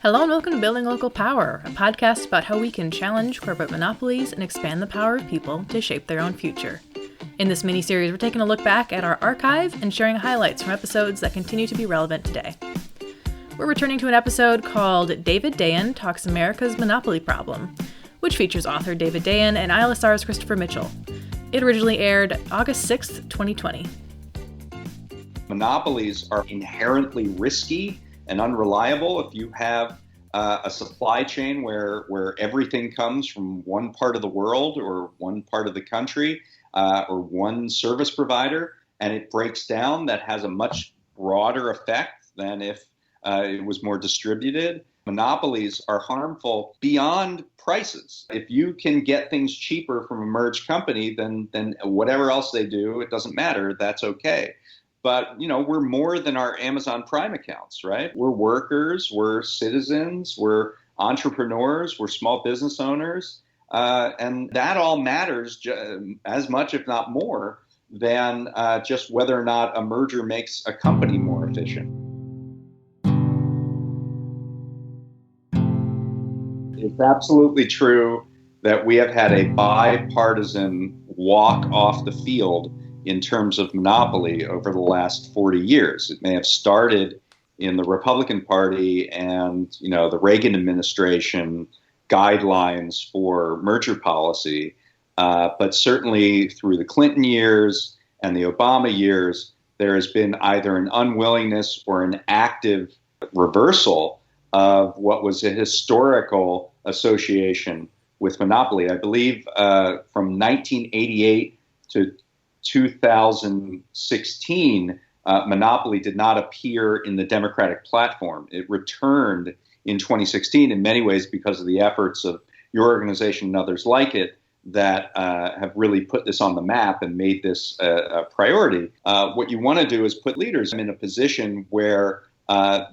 Hello and welcome to Building Local Power, a podcast about how we can challenge corporate monopolies and expand the power of people to shape their own future. In this mini-series, we're taking a look back at our archive and sharing highlights from episodes that continue to be relevant today. We're returning to an episode called Dayen Talks America's Monopoly Problem, which features author David Dayen and ILSR's Christopher Mitchell. It originally aired August 6th, 2020. Monopolies are inherently risky and unreliable. If you have a supply chain where everything comes from one part of the world or one part of the country or one service provider, and it breaks down, that has a much broader effect than if it was more distributed. Monopolies are harmful beyond prices. If you can get things cheaper from a merged company, then whatever else they do, it doesn't matter. That's okay. But, we're more than our Amazon Prime accounts, right? We're workers, we're citizens, we're entrepreneurs, we're small business owners. And that all matters as much, if not more, than just whether or not a merger makes a company more efficient. It's absolutely true that we have had a bipartisan walk off the field in terms of monopoly over the last 40 years. It may have started in the Republican Party and, the Reagan administration guidelines for merger policy, but certainly through the Clinton years and the Obama years, there has been either an unwillingness or an active reversal of what was a historical association with monopoly. I believe from 1988 to 2016, monopoly did not appear in the Democratic platform. It returned in 2016 in many ways because of the efforts of your organization and others like it that have really put this on the map and made this a priority. What you want to do is put leaders in a position where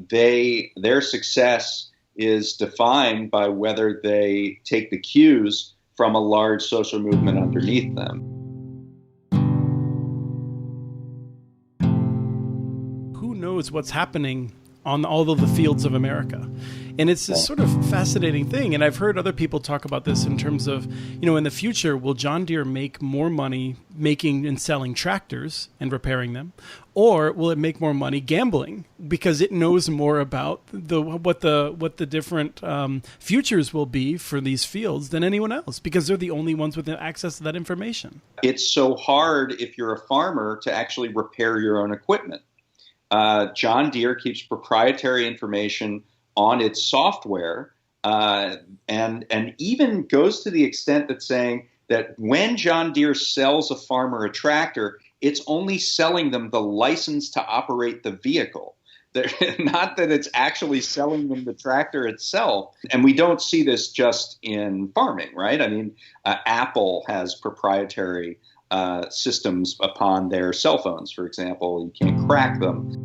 their success is defined by whether they take the cues from a large social movement underneath them. Knows what's happening on all of the fields of America. And it's this sort of fascinating thing. And I've heard other people talk about this in terms of, in the future, will John Deere make more money making and selling tractors and repairing them? Or will it make more money gambling because it knows more about what the different futures will be for these fields than anyone else because they're the only ones with access to that information? It's so hard if you're a farmer to actually repair your own equipment. John Deere keeps proprietary information on its software and even goes to the extent that saying that when John Deere sells a farmer a tractor, it's only selling them the license to operate the vehicle. Not that it's actually selling them the tractor itself. And we don't see this just in farming, right? I mean, Apple has proprietary systems upon their cell phones, for example. You can't crack them.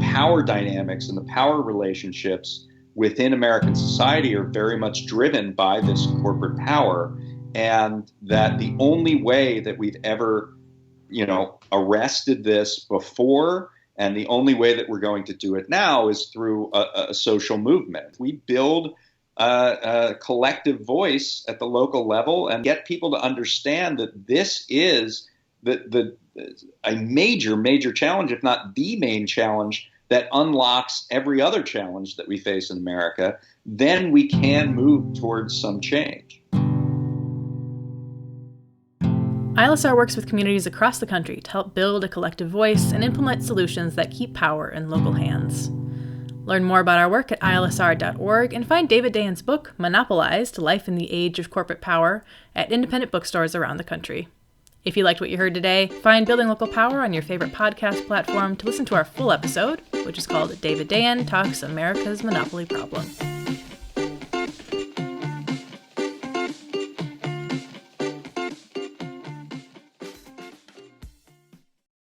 Power dynamics and the power relationships within American society are very much driven by this corporate power, and that the only way that we've ever, arrested this before and the only way that we're going to do it now is through a social movement. We build a collective voice at the local level and get people to understand that this is a major challenge, if not the main challenge, that unlocks every other challenge that we face in America. Then we can move towards some change. ILSR works with communities across the country to help build a collective voice and implement solutions that keep power in local hands. Learn more about our work at ilsr.org and find David Dayen's book, Monopolized: Life in the Age of Corporate Power, at independent bookstores around the country. If you liked what you heard today, find Building Local Power on your favorite podcast platform to listen to our full episode, which is called David Dayen Talks America's Monopoly Problem.